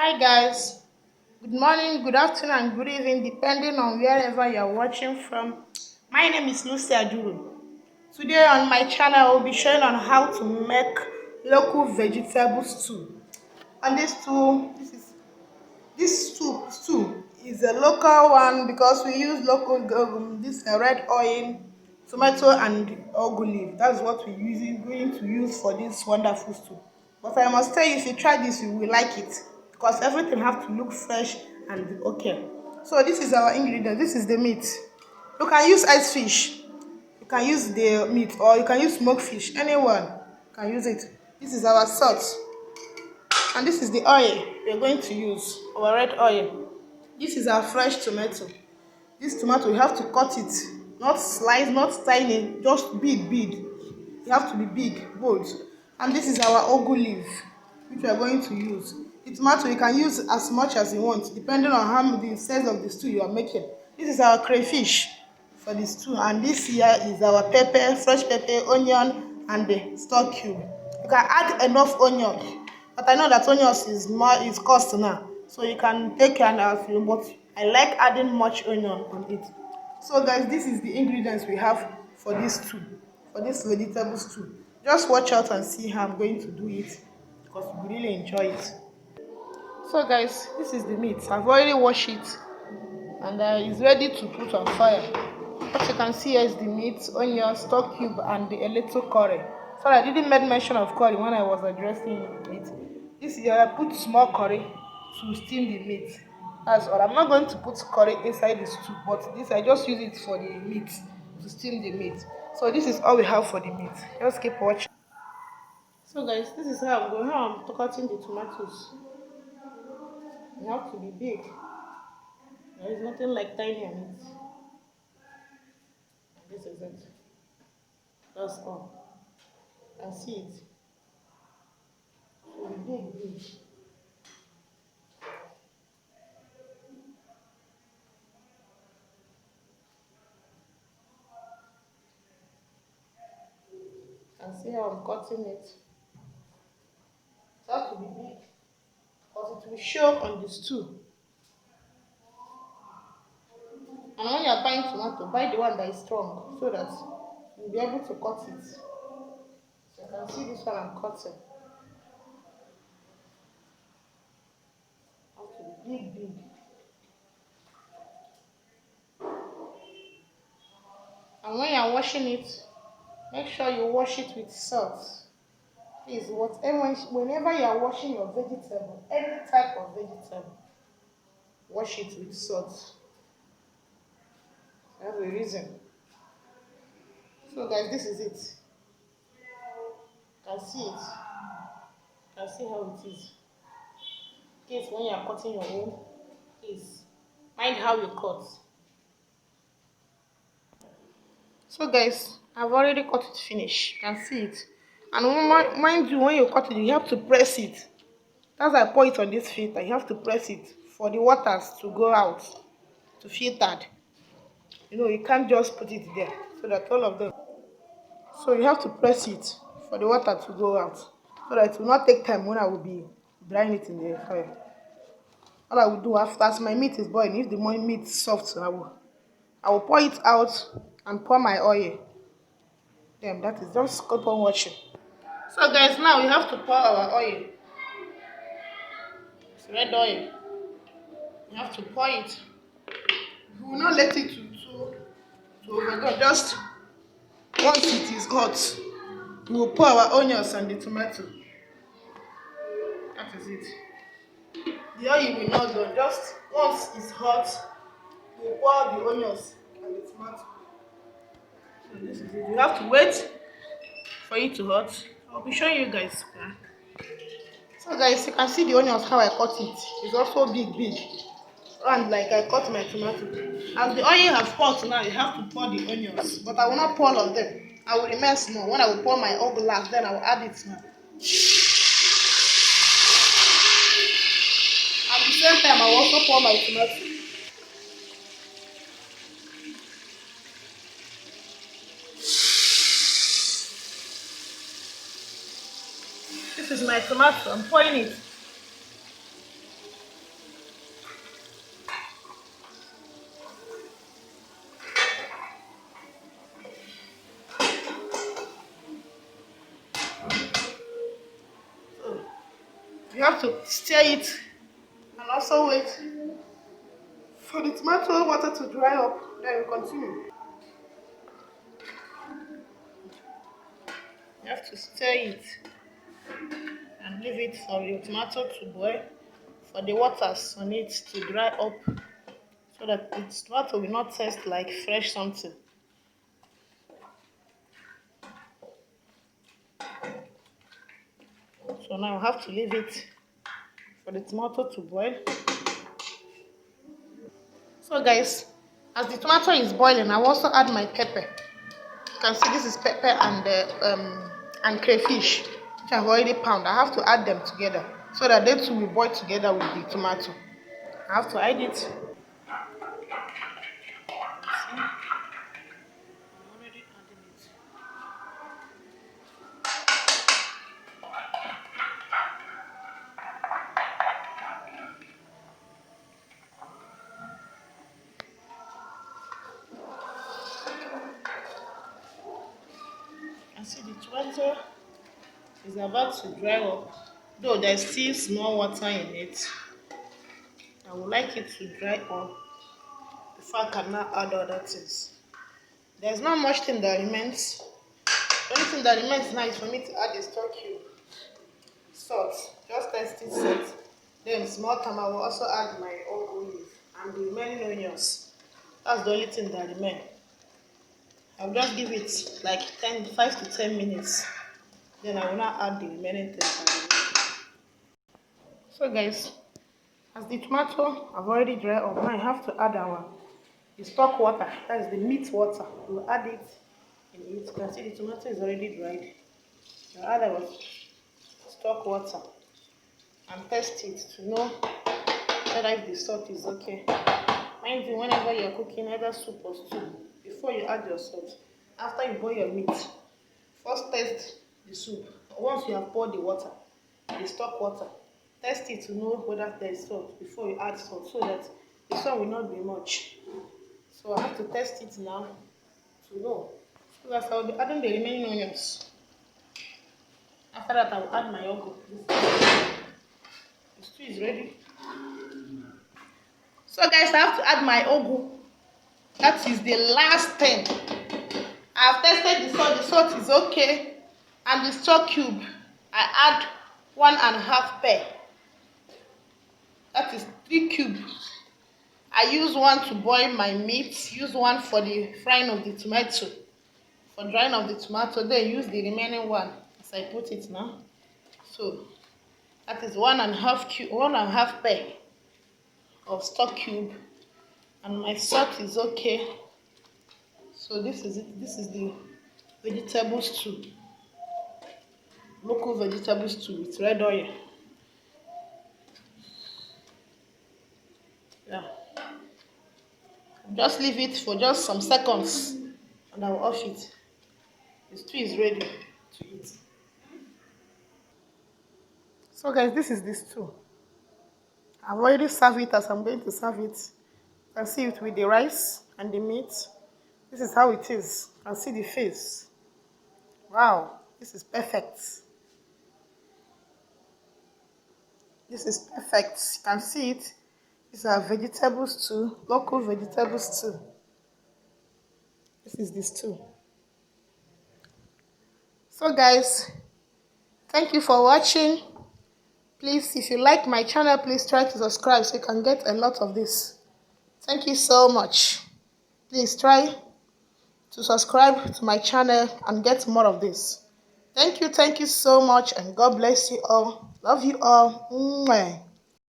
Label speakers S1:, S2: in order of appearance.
S1: Hi guys, good morning, good afternoon, and good evening, depending on wherever you are watching from. My name is Lucy Aduru. Today on my channel, I will be showing on how to make local vegetable stew. And this stew is a local one because we use local this red oil, tomato, and ugu leaf. That's what we're going to use for this wonderful stew. But I must tell you, if you try this, you will like it because everything have to look fresh and okay. So this is our ingredient. This is the meat. You can use ice fish, you can use the meat, or you can use smoked fish. Anyone can use it. This is our salt, and this is the oil we're going to use, our red oil. This is our fresh tomato. This tomato, you have to cut it, not slice, not tiny, just big. You have to be big, bold. And this is our ugu leaf, which we are going to use. The tomato you can use as much as you want, depending on how the size of the stew you are making. This is our crayfish for the stew, and this here is our pepper, fresh pepper, onion, and the stock cube. You can add enough onion, but I know that onions is cost now, so you can take care of you. But I like adding much onion on it. So guys, this is the ingredients we have for this stew, for this vegetable stew. Just watch out and see how I'm going to do it because we really enjoy it. So guys, this is the meat. I've already washed it and it's ready to put on fire. What you can see here is the meat, onion, stock cube, and a little curry. So I didn't make mention of curry when I was addressing it. This year I put small curry to steam the meat. That's all. I'm not going to put curry inside the stew, but this I just use it for the meat, to steam the meat. So this is all we have for the meat. Just keep watching. So guys, this is how I'm cutting the tomatoes. You have to be big. There is nothing like tiny on it. This is it. That's all. I see it. So big. And see how I'm cutting it. It has to be big because it will show on the stew. And when you are buying tomato, buy the one that is strong so that you'll be able to cut it. So you can see this one I'm cutting. It has to be big. And when you are washing it, make sure you wash it with salt. Please, whenever you are washing your vegetable, any type of vegetable, wash it with salt. That's the reason. So guys, this is it. You can see it. You can see how it is. In case when you are cutting your own, please mind how you cut. So guys, I've already cut it finish. You can see it. And mind you, when you cut it, you have to press it. That's why I pour it on this filter. You have to press it for the waters to go out, to filtered. You can't just put it there so that all of them. So you have to press it for the water to go out so that it will not take time when I will be drying it in the fire. All I will do after, as my meat is boiling, if the meat is soft, I will pour it out and pour my oil. Then that is just keep on watching. So guys, now we have to pour our oil. It's red oil. You have to pour it. We will not let it to overdo. Just once it is hot, we will pour our onions and the tomato. That is it. The oil will not go. Just once it's hot, we will pour the onions and the tomato. So this is it. You have to wait for it to hot. I'll be showing you guys. So guys, you can see the onions how I cut it. It's also big. And like I cut my tomato. As the oil has poured now, you have to pour the onions. But I will not pour all of them. I will remain small. When I will pour my oil last, then I will add it now. At the same time, I will also pour my tomato. This is my tomato. I'm pouring it. You have to stir it and also wait for the tomato water to dry up. Then you continue. You have to stir it and leave it for your tomato to boil, for the waters on it to dry up, so that the tomato will not taste like fresh something. So now I have to leave it for the tomato to boil. So guys, as the tomato is boiling, I will also add my pepper. You can see this is pepper and crayfish, which I've already pounded. I have to add them together so that they two will boil together with the tomato. I have to add it. See? I'm already adding it. And see the tomato is about to dry up, though there's still small water in it. I would like it to dry up before I can now add other things. There's not much thing that remains. The only thing that remains now is for me to add the stock cube, salt, just taste it salt. Then small time I will also add my olive leaf and the remaining onions. That's the only thing that remains. I'll just give it like 5 to 10 minutes. Then I will now add the remaining things. So guys, as the tomato have already dried up, now I have to add the stock water. That is the meat water. We'll add it in it. You can see the tomato is already dried. I'll add our stock water and test it to know whether if the salt is okay. Mind you, whenever you're cooking either soup or stew, before you add your salt, after you boil your meat, first test the soup. Once you have poured the water, the stock water, test it to know whether there is salt before you add salt, so that the salt will not be much. So I have to test it now to know. So that I will be adding the remaining onions. After that, I will add my yogurt. The stew is ready. So guys, I have to add my ugu. That is the last thing. I have tested the salt. The salt is okay. And the stock cube, I add 1.5 pair. That is 3 cubes. I use one to boil my meat. Use one for the frying of the tomato. For drying of the tomato, then use the remaining one as I put it now. So that is 1.5 pair of stock cube, and my salt is okay. So this is it. This is the vegetable stew, local vegetable stew with red oil. Yeah, just leave it for just some seconds and I will off it. The stew is ready to eat. So guys, this is the stew. I've already served it as I'm going to serve it. You can see it with the rice and the meat. This is how it is. You can see the face. Wow, this is perfect. This is perfect. You can see it. These are vegetable stew, local vegetable stew. This is the stew. So guys, thank you for watching. Please, if you like my channel, please try to subscribe so you can get a lot of this. Thank you so much. Please try to subscribe to my channel and get more of this. Thank you so much, and God bless you all. Love you all. Mwah.